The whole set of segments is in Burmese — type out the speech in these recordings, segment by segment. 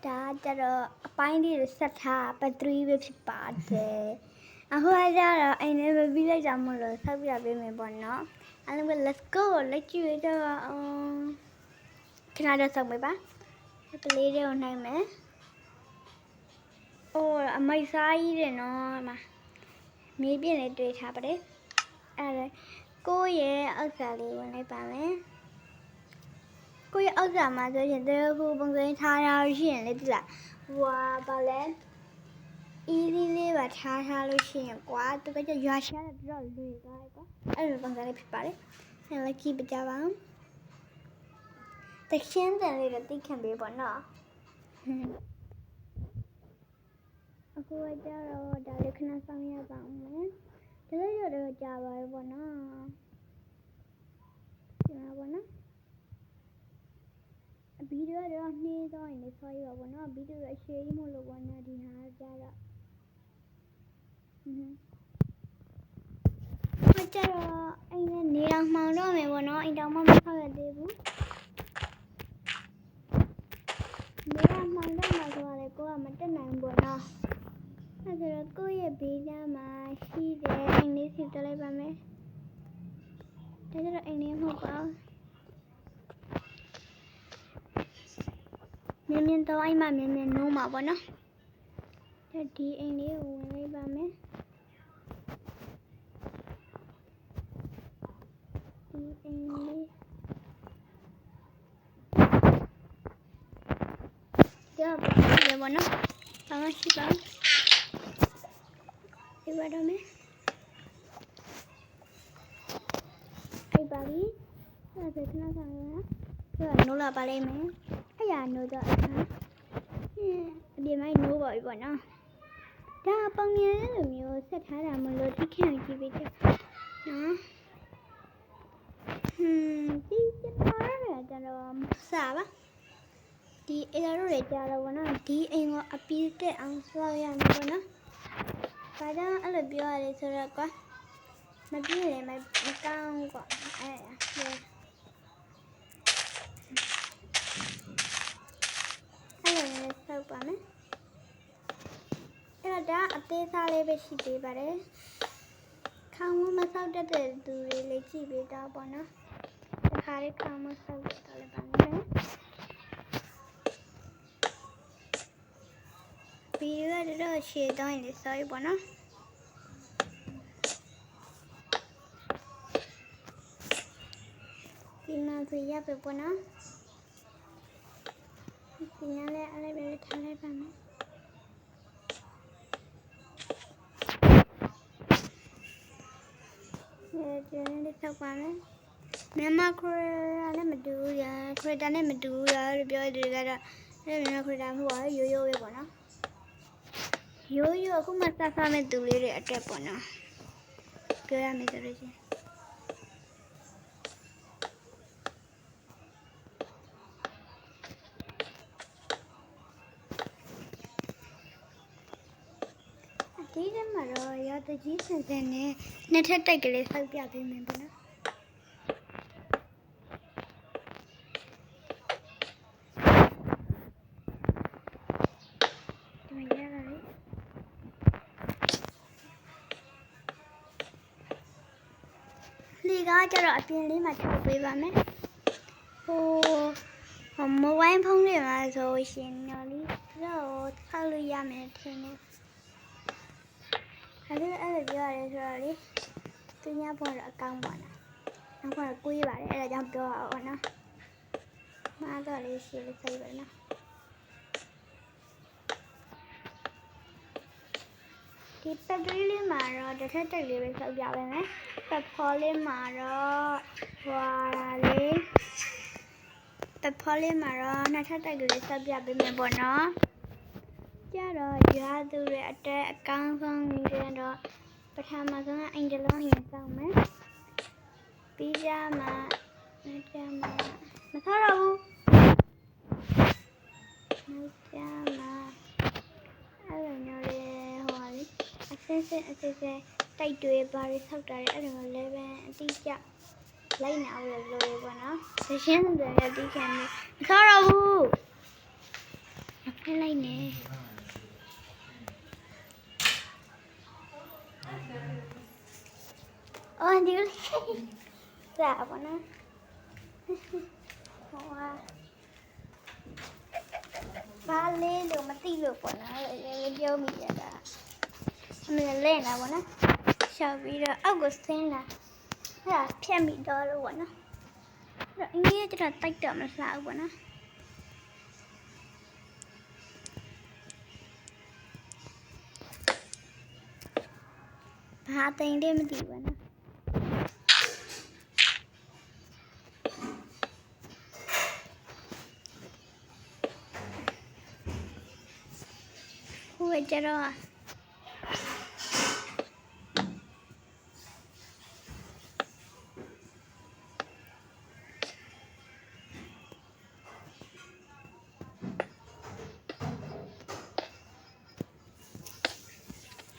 ဒါကြတော့အပိုင်းလေးတွေဆက်ထားပတ်3ပဲဖြစ်ပါတယ်အခုကကြတော့အိမ်လေးပဲပြီးလိုက်ကြမလို့ဆောက်ပြပေးမယ်ပေါ့နော်အဲ့လိုပဲ let's go လက်ကြည့်ရတော့ခဏတော့ဆောက်မယ်ပါကလေးတွေကိုနိုင်မယ်အိုးအမိုက်စားကြီးတယ်နော်မှာမြေပြည့်လေးတွေ့ထားပါတယ်အဲ့ဒါကိုရဲ့အောက်စာလေးဝင်လိုက်ပါမယ်ကိုရဲ့အောက်စာမှာဆိုရင်တေခုပုံစံထားရရှိရင်လေဒီလားဝါပါလဲeasy လေးပါထားလို့ရှိရင်ကွာသူကကြရွာရှာတယ်တော်လွေသွားတယ်ကွာအဲ့လိုပုံစံလေးဖြစ်ပါတယ်အဲ့လိုက်ကြည့်ပြကြပါဦးတရှင်းတယ်လေးတော့တိခံပေးပေါ့နော်အခုကကြတော့ဒါလေးခဏဆောင်ရပါဦးမယ်ဒါလေးရတော့ကြာပါပြီပေါ့နော်ဒီမှာပေါ့နော်ဗီဒီယိုတော့နှေးသွားရင်လည်းဆွဲရပါဘောနော်ဗီဒီယိုအရှည်ကြီးမလို့ပေါ့နော်ဒီဟာကြတော့မကြတော့အိမ်နဲ့နေအောင်မှောင်တော့မယ်ပေါ့နော်အိမ်တောင်မှမဆောက်ရသေးဘူးနေအောင်မှောင်တော့မှဆိုတော့လေကိုကမတက်နိုင်ဘူးပေါ့နော်အဲ့ဒါတော့ကိုရဲ့ဘေးနားမှာရှိတယ်အိမ်လေးစီတက်လိုက်ပါမယ်ဒါကြတော့အိမ်လေးမဟုတ်ပါဘူးမြင်တော့အိမ်မှာမြင်နိုးမှာပေါ့နော်ဒီအိမ်လေးကိုဝင်လိုက်ပါမယ်ဒီအိမ်လေးကြောက်ပါဘောနော်ဘာမှရှိပါဒီဘာတော့မယ်အိပါပြီအဲ့ဒါခဏဆောင်ရအောင်နိုးလာပါလိမ့်မယ်အဲ့ရနိုးတော့အခါအပြင်မိုင်းနိုးပါပြီပေါ့နော်ဒါပုံရံလိုမျိုးဆက်ထားတာမလို့ဒီခင်ကြည့်ပေးကြနော်ဒီကျတော့လည်းကြတော့စားပါဒီအဲ့လိုတွေကြတော့ဘောနော်ဒီအိမ်ကအပီးတက်အောင်ဆောက်ရမယ်ပေါ့နော်ဒါကြောင့်အဲ့လိုပြောရတယ်ဆိုတော့ကွာမပြည့်ရင်မကောင်းကွာအဲ့ဆောက်ပါမယ်အဲ့တော့ဒါအသေးစားလေးပဲရှိသေးပါတယ်ခေါင်းမဆောက်တတ်တဲ့သူတွေလည်းကြည့်ပေးတော့ပေါ့နော်တခါလေးခေါင်းမဆောက်တော့လည်းပါမယ်ဗီဒီယိုကတော့ရှေ့တော့ရင်လည်း sorry ပေါ့နော်ဒီမှာပြရပဲပေါ့နော်ဒီနေ့လည်းအဲ့လိုပဲထားလိုက်ပါမယ်ဒီနေ့လည်းဆောက်ပါမယ်မြန်မာခရလည်းမတူရခရတာနဲ့မတူရလို့ပြောတယ်ကတော့အဲ့မြန်မာခရတာမဟုတ်ပါဘူးရိုးရိုးပဲပေါ့နော်ရိုးရိုးအခုမှစမဲ့သူလေးတွေအတက်ပေါ့နော်ပြောရမယ်ဆိုလို့ရှိရင်ဒီထဲမှာတော့ရတကြီးဆန်ဆန်နဲ့နှစ်ထပ်တိုက်ကလေးဆောက်ပြပေးမယ်ပေါ့နော်ဒီမှာရတာလေလေကားကျတော့အပြင်လေးမှာထုတ်ပေးပါမယ်ဟိုမိုဘိုင်းဖုန်းတွေမှာဆိုရှင်နော်လေတော့ထောက်လို့ရမယ်ထင်တယ်အဲ့လိုပြောရတယ်ဆိုတော့လေသူညပေါ်တော့အကောင်းပါလားနောက်ကတော့ကိုးပါတယ်အဲ့ဒါကြောင့်ပြောအောင်နော်မားတော့လေးရှိလို့ဆိုရနော်ဒီပတ်သွေးလေးမှာတော့တစ်ထပ်တက်လေးပဲဆောက်ပြပေးမယ်ပတ်ဖော်လေးမှာတော့ဟွာလေးပတ်ဖော်လေးမှာတော့နှစ်ထပ်တက်ကလေးဆောက်ပြပေးမယ်ပေါ့နော်ကြတော့ရွာသူတွေအတက်အကောင်းဆုံးကြတော့ပထမဆုံးအိမ်တလုံးရင်ဆောက်မယ်ပြီးကြမှာမဆောက်တော့ဘူးမဆောက်မှာအဲ့လိုမျိုးလေးဟိုလေအစစ်တိုက်တွေပါရဆောက်တာအဲ့လိုမျိုးလည်းပဲအတိကျလိုက်နာလို့လို့ပေါ့နော်ရှင်းတယ်လည်းပြီးခံမဆောက်တော့ဘူး Thế này nè. Ôi đi lên. Dạ bọn nó. Wow. Ba lên được mà ti được bọn nó lại vô mình vậy đó. Mình lên nào bọn nó. Sao bây giờ Augustine là thế là phe bị đo rồi bọn nó. Rồi nghe cho là tay đậm là sao bọn nó. Hạ tình đi mà đi bọn nó. Ui trời ơi.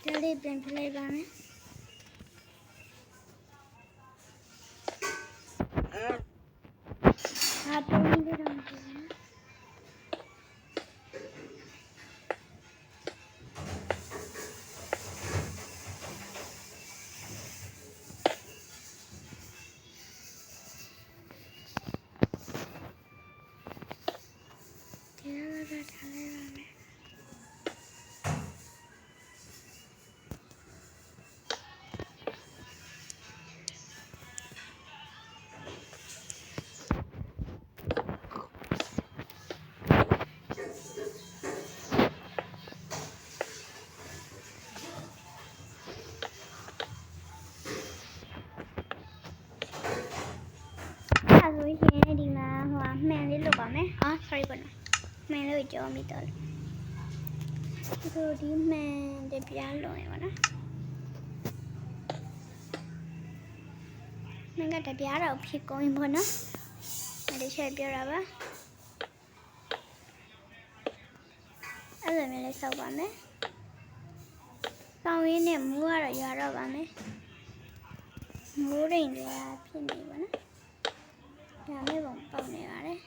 Jadi play banget. Satu ini dong. Rồi thì đi mà hoa mẹ đi lúc mấy sorry bọn mẹ lấy cho mình tới rồi đi mẹ để bia rồi bọn nó mình cái để bia rồi thì coi bọn nó để chơi bia rồi ba ở đây mình lấy sau bọn mấy sau này niệm mua rồi giờ rồi bọn mấy mua đi là phiên này bọn nó nhà mấy bông bầu này ở đấy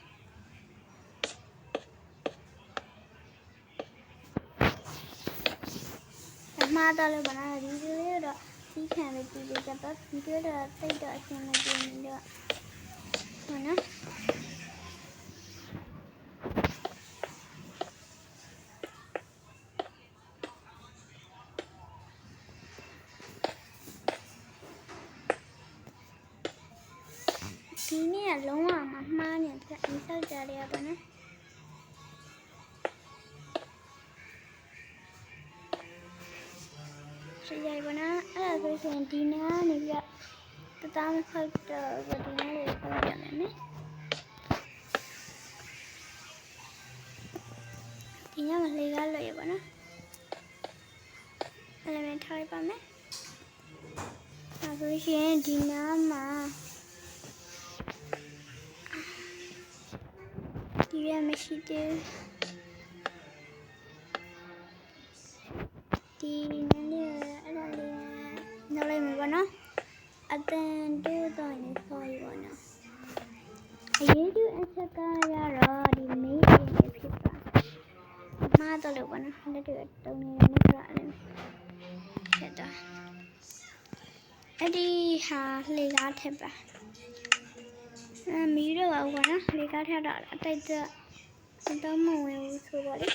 mà ta lấy bọn nó đi dưới đó đi khai về đi về cho tốt dưới đó tay đợi xem là gì mình được bọn nó cái này là lông à mà nhỉ thì anh sao trả đẹp bọn nó sẽ dạy bọn nó là tôi sẽ đi nó này vậy tôi tao phải chờ và đi nó để tôi trả lại mấy thì nhá mà lấy ra lợi bọn nó là mình thay bọn mấy là tôi sẽ đi nó mà đi ra mấy chị tư đi nó lên mình bọn nó ở tên đưa tôi này thôi bọn nó ấy đưa anh sẽ ca ra rồi đi mấy tiền để phía bạn mà tôi được bọn nó đã được tôi này nó ra lên thế đó đi hà lấy ra thêm bà mỹ được vào bọn nó lấy ra theo đó đã tay chưa tao màu số bỏ đi